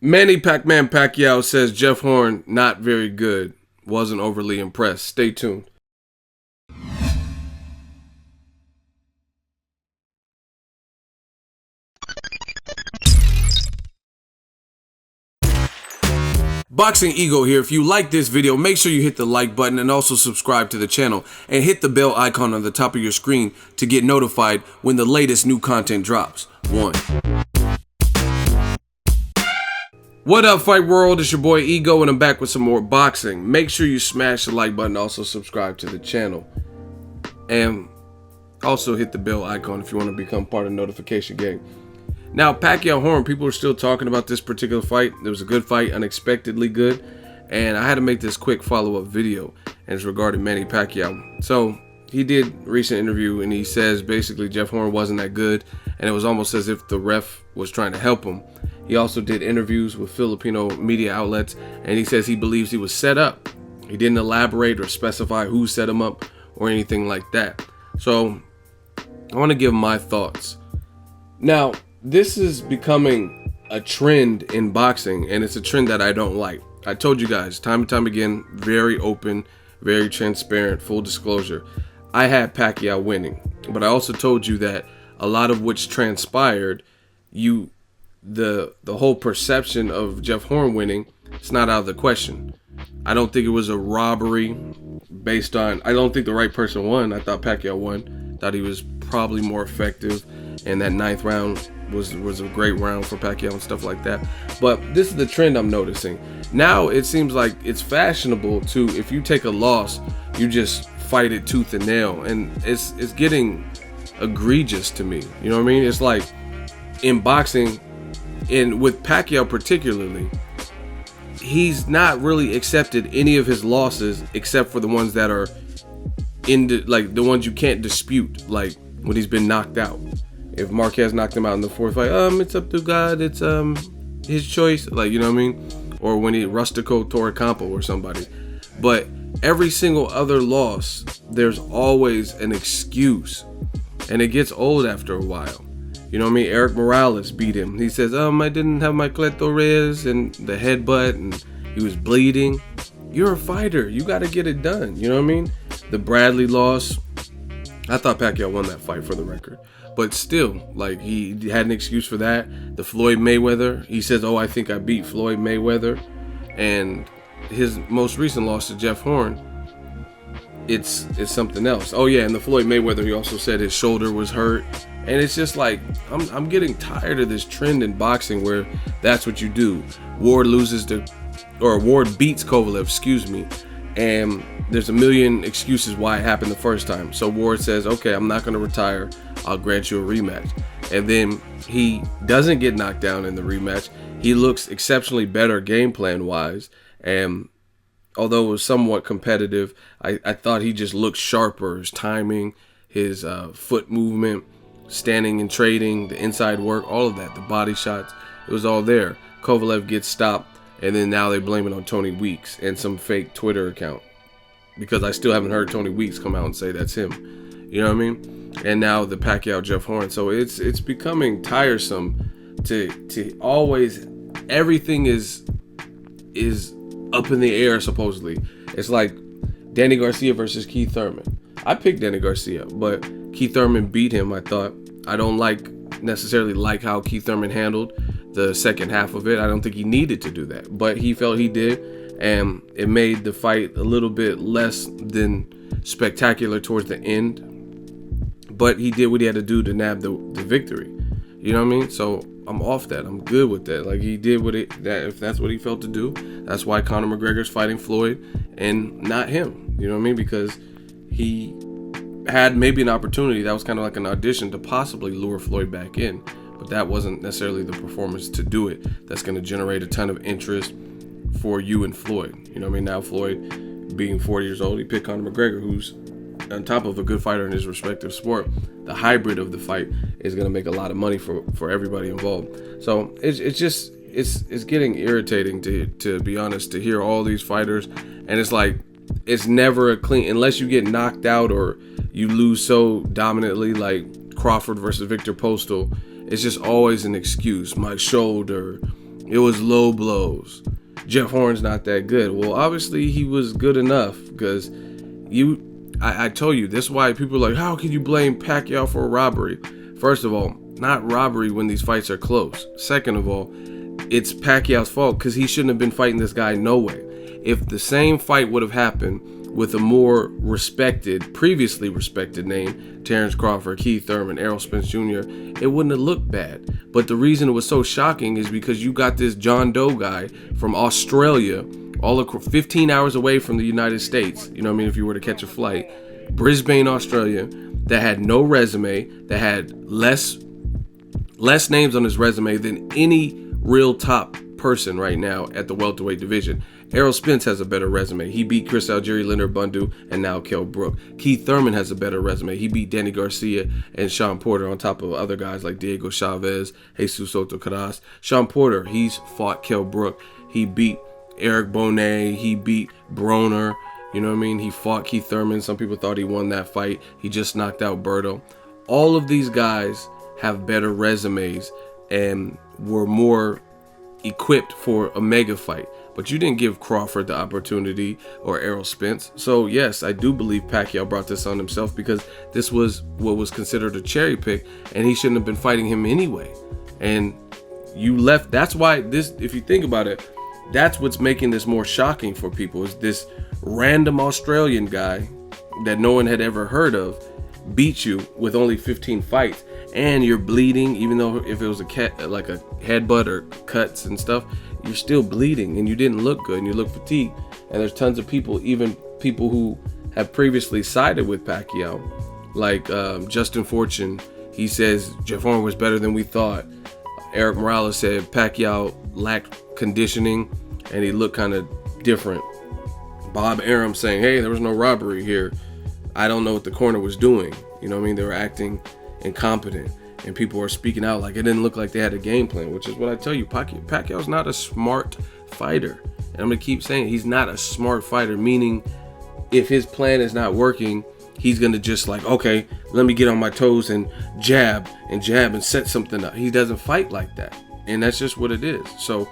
Manny Pacquiao says Jeff Horn not very good. Wasn't overly impressed. Stay tuned. Boxingego here. If you like this video, make sure you hit the like button and also subscribe to the channel and hit the bell icon on the top of your screen to get notified when the latest new content drops. 1. What up, Fight World? It's your boy Ego, and I'm back with some more boxing. Make sure you smash the like button, also subscribe to the channel, and also hit the bell icon if you want to become part of the notification gang. Now, Pacquiao Horn, people are still talking about this particular fight. It was a good fight, unexpectedly good, and I had to make this quick follow-up video, and it's regarding Manny Pacquiao. So he did a recent interview, and he says basically Jeff Horn wasn't that good, and it was almost as if the ref was trying to help him. He also did interviews with Filipino media outlets, and he says he believes he was set up. He didn't elaborate or specify who set him up or anything like that. So I want to give my thoughts. Now, this is becoming a trend in boxing, and it's a trend that I don't like. I told you guys time and time again, very open, very transparent, full disclosure. I had Pacquiao winning, but I also told you that a lot of which transpired, the whole perception of Jeff Horn winning, it's not out of the question. I don't think it was a robbery based on, I don't think the right person won. I thought Pacquiao won. Thought he was probably more effective, and that 9th round was a great round for Pacquiao and stuff like that. But this is the trend I'm noticing. Now it seems like it's fashionable to, if you take a loss, you just fight it tooth and nail, and it's getting egregious to me. You know what I mean? It's like in boxing, and with Pacquiao particularly, he's not really accepted any of his losses except for the ones that are like the ones you can't dispute, like when he's been knocked out. If Marquez knocked him out in the 4th fight, it's up to God, it's his choice, like, you know what I mean? Or when he Rustico Torrecampo or somebody. But every single other loss, there's always an excuse, and it gets old after a while. You know what I mean? Eric Morales beat him. He says, I didn't have my clitoris and the headbutt, and he was bleeding. You're a fighter. You got to get it done. You know what I mean? The Bradley loss, I thought Pacquiao won that fight, for the record. But still, like, he had an excuse for that. The Floyd Mayweather, he says, I think I beat Floyd Mayweather. And his most recent loss to Jeff Horn, it's something else. Oh yeah, and the Floyd Mayweather, he also said his shoulder was hurt. And it's just like, I'm getting tired of this trend in boxing where that's what you do. Ward beats Kovalev, and there's a million excuses why it happened the first time. So Ward says, okay, I'm not going to retire. I'll grant you a rematch. And then he doesn't get knocked down in the rematch. He looks exceptionally better game plan wise. And although it was somewhat competitive, I thought he just looked sharper. His timing, his foot movement, standing and trading, the inside work, all of that, the body shots, it was all there. Kovalev gets stopped, and then now they blame it on Tony Weeks and some fake Twitter account, because I still haven't heard Tony Weeks come out and say that's him. You know what I mean? And now the Pacquiao Jeff Horn. So it's becoming tiresome to always, everything is up in the air supposedly. It's like Danny Garcia versus Keith Thurman. I picked Danny Garcia, but Keith Thurman beat him. I thought, I don't necessarily like how Keith Thurman handled the second half of it. I don't think he needed to do that, but he felt he did, and it made the fight a little bit less than spectacular towards the end. But he did what he had to do to nab the victory. You know what I mean? So I'm off that. I'm good with that. Like, he did that if that's what he felt to do. That's why Conor McGregor's fighting Floyd and not him. You know what I mean? Because he had maybe an opportunity that was kind of like an audition to possibly lure Floyd back in, but that wasn't necessarily the performance to do it. That's going to generate a ton of interest for you and Floyd. You know what I mean? Now Floyd, being 40 years old, he picked Conor McGregor, who's on top of a good fighter in his respective sport. The hybrid of the fight is going to make a lot of money for everybody involved. So it's getting irritating to be honest, to hear all these fighters, and it's like, it's never a clean, unless you get knocked out or you lose so dominantly, like Crawford versus Victor Postal. It's just always an excuse. My shoulder, It was low blows. Jeff Horn's not that good. Well, obviously he was good enough, because I told you, this is why people are like, how can you blame Pacquiao for a robbery? First of all, not robbery when these fights are close. Second of all, it's Pacquiao's fault, because he shouldn't have been fighting this guy no way. If the same fight would have happened with a more previously respected name, Terrence Crawford, Keith Thurman, Errol Spence Jr., it wouldn't have looked bad. But the reason it was so shocking is because you got this John Doe guy from Australia, all 15 hours away from the United States, you know what I mean, if you were to catch a flight, Brisbane, Australia, that had no resume, that had less names on his resume than any real top person right now at the welterweight division. Errol Spence has a better resume. He beat Chris Algieri, Leonard Bundu, and now Kell Brook. Keith Thurman has a better resume. He beat Danny Garcia and Sean Porter, on top of other guys like Diego Chavez, Jesus Soto Caras. Sean Porter, he's fought Kell Brook. He beat Eric Bonet. He beat Broner. You know what I mean? He fought Keith Thurman. Some people thought he won that fight. He just knocked out Berto. All of these guys have better resumes and were more equipped for a mega fight. But you didn't give Crawford the opportunity, or Errol Spence. So yes, I do believe Pacquiao brought this on himself, because this was what was considered a cherry pick, and he shouldn't have been fighting him anyway. And you left. That's why this, if you think about it, that's what's making this more shocking for people, is this random Australian guy that no one had ever heard of beat you with only 15 fights, and you're bleeding, even though if it was like a headbutt or cuts and stuff, you're still bleeding, and you didn't look good, and you look fatigued. And there's tons of people, even people who have previously sided with Pacquiao, like Justin Fortune. He says Jeff Horn was better than we thought. Eric Morales said Pacquiao lacked conditioning and he looked kind of different. Bob Arum saying, hey, there was no robbery here. I don't know what the corner was doing. You know what I mean? They were acting incompetent. And people are speaking out like it didn't look like they had a game plan, which is what I tell you. Pacquiao's not a smart fighter. And I'm going to keep saying he's not a smart fighter, meaning if his plan is not working, he's going to just like, okay, let me get on my toes and jab and set something up. He doesn't fight like that. And that's just what it is. So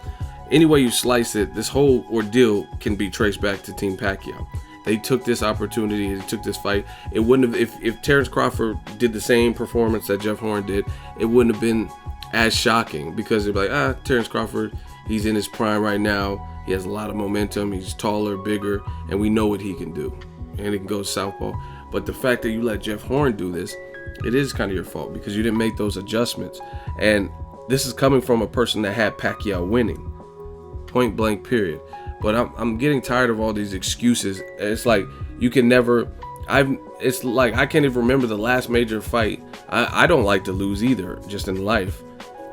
any way you slice it, this whole ordeal can be traced back to Team Pacquiao. They took this opportunity, they took this fight. It wouldn't have, if Terrence Crawford did the same performance that Jeff Horn did, it wouldn't have been as shocking, because they'd be like, Terrence Crawford, he's in his prime right now. He has a lot of momentum. He's taller, bigger, and we know what he can do. And he can go southpaw. But the fact that you let Jeff Horn do this, it is kind of your fault, because you didn't make those adjustments. And this is coming from a person that had Pacquiao winning. Point blank, period. But I'm getting tired of all these excuses. It's like you can never. It's like I can't even remember the last major fight. I don't like to lose either, just in life.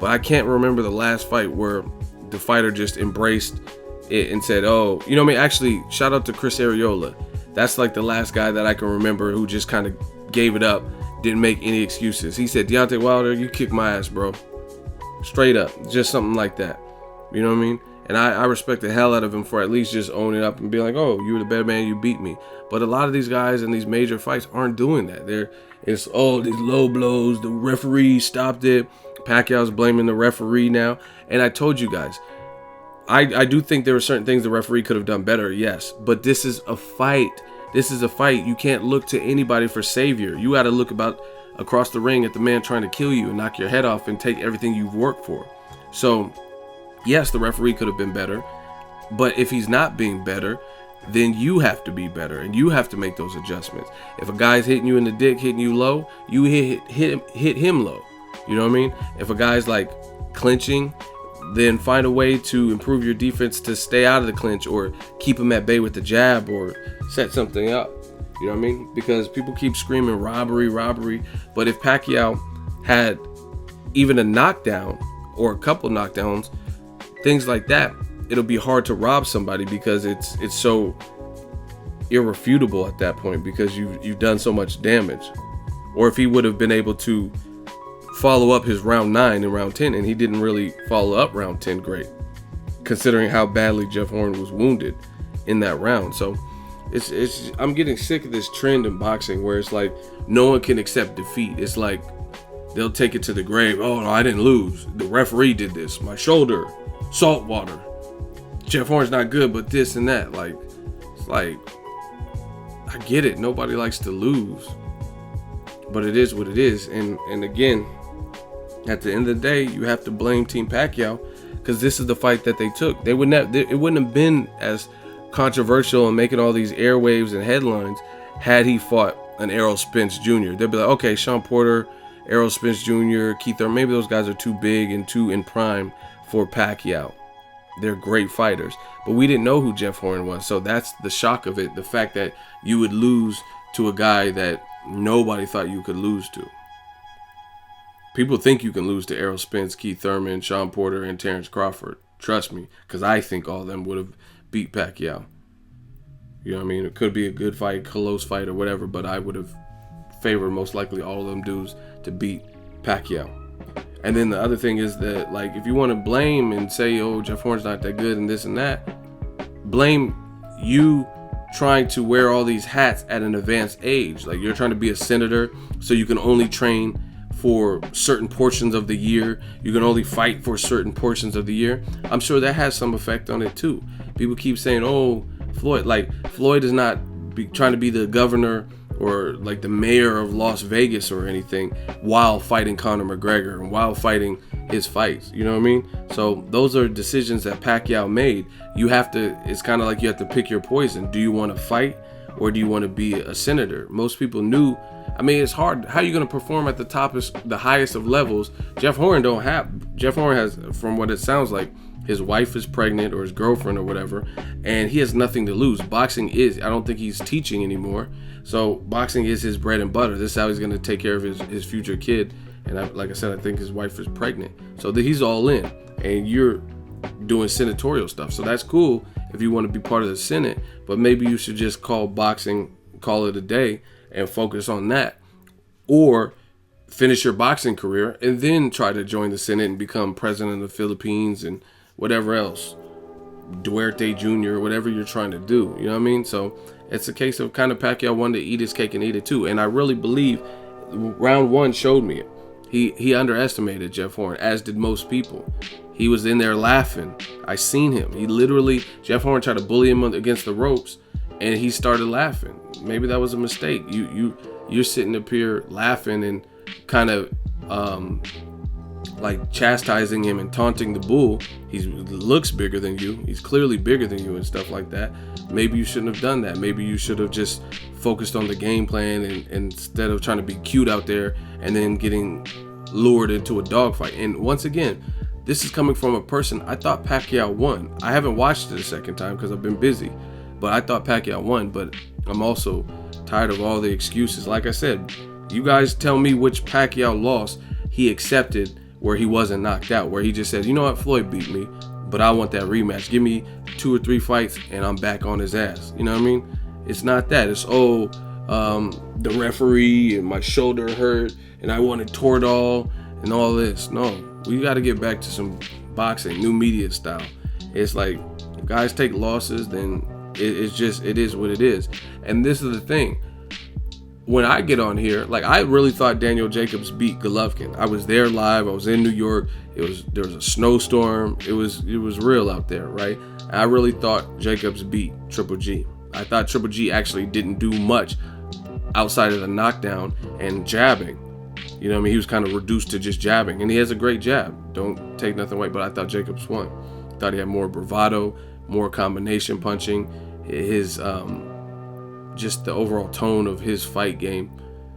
But I can't remember the last fight where the fighter just embraced it and said, "Oh, you know what I mean." Actually, shout out to Chris Arreola. That's like the last guy that I can remember who just kind of gave it up, didn't make any excuses. He said, "Deontay Wilder, you kicked my ass, bro." Straight up, just something like that. You know what I mean? And I respect the hell out of him for at least just owning up and being like, oh, you were the better man, you beat me. But a lot of these guys in these major fights aren't doing that. It's these low blows, the referee stopped it. Pacquiao's blaming the referee now. And I told you guys, I do think there were certain things the referee could have done better, yes. But this is a fight. This is a fight. You can't look to anybody for savior. You got to look across the ring at the man trying to kill you and knock your head off and take everything you've worked for. So yes, the referee could have been better, but if he's not being better, then you have to be better, and you have to make those adjustments. If a guy's hitting you in the dick, hitting you low, you hit him low. You know what I mean? If a guy's like clinching, then find a way to improve your defense to stay out of the clinch, or keep him at bay with the jab, or set something up. You know what I mean? Because people keep screaming robbery, but if Pacquiao had even a knockdown or a couple knockdowns, things like that, it'll be hard to rob somebody, because it's so irrefutable at that point, because you've done so much damage. Or if he would have been able to follow up his round 9 and round 10, and he didn't really follow up round 10 great, considering how badly Jeff Horn was wounded in that round. So it's I'm getting sick of this trend in boxing where it's like no one can accept defeat. It's like they'll take it to the grave. Oh no, I didn't lose. The referee did this. My shoulder. salt water. Jeff Horn's not good, but this and that. Like, it's like, I get it. Nobody likes to lose, but it is what it is. And again, at the end of the day, you have to blame Team Pacquiao, because this is the fight that they took. It wouldn't have been as controversial and making all these airwaves and headlines had he fought an Errol Spence Jr. They'd be like, okay, Sean Porter, Errol Spence Jr., Keith Thurman, maybe those guys are too big and too in prime for Pacquiao. They're great fighters, but we didn't know who Jeff Horn was. So that's the shock of it, the fact that you would lose to a guy that nobody thought you could lose to. People think you can lose to Errol Spence, Keith Thurman, Sean Porter, and Terrence Crawford. Trust me, because I think all of them would have beat Pacquiao. You know what I mean? It could be a good fight, close fight, or whatever, but I would have favored most likely all of them dudes to beat Pacquiao. And then the other thing is that, like, if you want to blame and say, oh, Jeff Horn's not that good and this and that, blame you trying to wear all these hats at an advanced age. Like, you're trying to be a senator, so you can only train for certain portions of the year. You can only fight for certain portions of the year. I'm sure that has some effect on it too. People keep saying, oh, Floyd is not trying to be the governor or like the mayor of Las Vegas or anything while fighting Conor McGregor and while fighting his fights. You know what I mean? So those are decisions that Pacquiao made. It's kind of like you have to pick your poison. Do you want to fight or do you want to be a senator? Most people knew. I mean, it's hard. How are you going to perform at the highest of levels? Jeff Horn has, from what it sounds like, his wife is pregnant or his girlfriend or whatever, and he has nothing to lose. Boxing I don't think he's teaching anymore. So boxing is his bread and butter. This is how he's going to take care of his future kid. And like I said, I think his wife is pregnant. So he's all in, and you're doing senatorial stuff. So that's cool if you want to be part of the Senate, but maybe you should just call it a day and focus on that, or finish your boxing career and then try to join the Senate and become president of the Philippines and whatever else, Duarte Jr., whatever you're trying to do. You know what I mean? So it's a case of kind of Pacquiao wanted to eat his cake and eat it too. And I really believe round one showed me it. He underestimated Jeff Horn, as did most people. He was in there laughing. I seen him. Jeff Horn tried to bully him against the ropes, and he started laughing. Maybe that was a mistake. You're sitting up here laughing and kind of like chastising him and taunting the bull. He looks bigger than you. He's clearly bigger than you and stuff like that. Maybe you shouldn't have done that. Maybe you should have just focused on the game plan and instead of trying to be cute out there and then getting lured into a dogfight. And once again, this is coming from a person. I thought Pacquiao won. I haven't watched it a second time because I've been busy, but I thought Pacquiao won. But I'm also tired of all the excuses. Like I said, you guys tell me which Pacquiao loss he accepted where he wasn't knocked out, where he just said, you know what, Floyd beat me, but I want that rematch. Give me 2 or 3 fights and I'm back on his ass. You know what I mean? It's not that. It's, the referee and my shoulder hurt and I wanted Toradol and all this. No, we got to get back to some boxing, new media style. It's like, if guys take losses, then it is what it is. And this is the thing. When I get on here, like, I really thought Daniel Jacobs beat Golovkin. I was there live. I was in New York. There was a snowstorm. It was real out there, right? I really thought Jacobs beat Triple G. I thought Triple G actually didn't do much outside of the knockdown and jabbing. You know what I mean? He was kind of reduced to just jabbing, and he has a great jab. Don't take nothing away, but I thought Jacobs won. I thought he had more bravado, more combination punching. His just the overall tone of his fight game,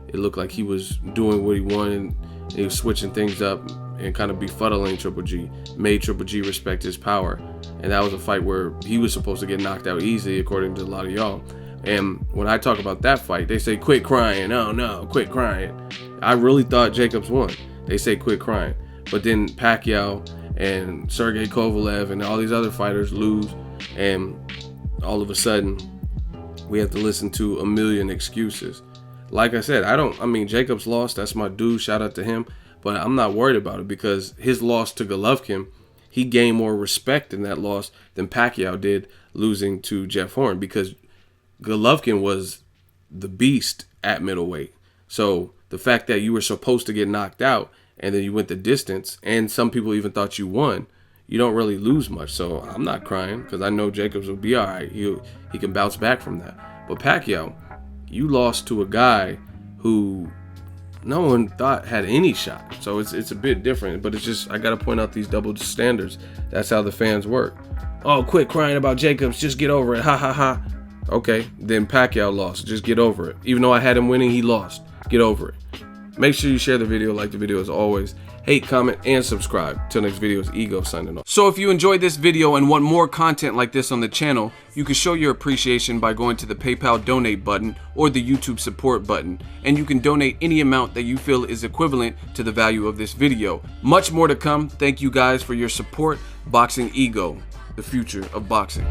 it looked like he was doing what he wanted. He was switching things up and kind of befuddling Triple G, made Triple G respect his power. And that was a fight where he was supposed to get knocked out easy, according to a lot of y'all. And when I talk about that fight, they say, quit crying. Oh no, quit crying. I really thought Jacobs won. They say quit crying. But then Pacquiao and Sergey Kovalev and all these other fighters lose, and all of a sudden we have to listen to a million excuses. Like I said, Jacobs lost. That's my dude. Shout out to him. But I'm not worried about it because his loss to Golovkin, he gained more respect in that loss than Pacquiao did losing to Jeff Horn, because Golovkin was the beast at middleweight. So the fact that you were supposed to get knocked out and then you went the distance, and some people even thought you won, you don't really lose much. So I'm not crying because I know Jacobs will be all right. He can bounce back from that. But Pacquiao, you lost to a guy who no one thought had any shot. So it's a bit different. But it's just, I got to point out these double standards. That's how the fans work. Oh, quit crying about Jacobs. Just get over it. Ha, ha, ha. Okay, then Pacquiao lost. Just get over it. Even though I had him winning, he lost. Get over it. Make sure you share the video, like the video as always. Hate, comment, and subscribe. Till next video, is Ego signing off. So if you enjoyed this video and want more content like this on the channel, you can show your appreciation by going to the PayPal donate button or the YouTube support button. And you can donate any amount that you feel is equivalent to the value of this video. Much more to come. Thank you guys for your support. Boxing Ego, the future of boxing.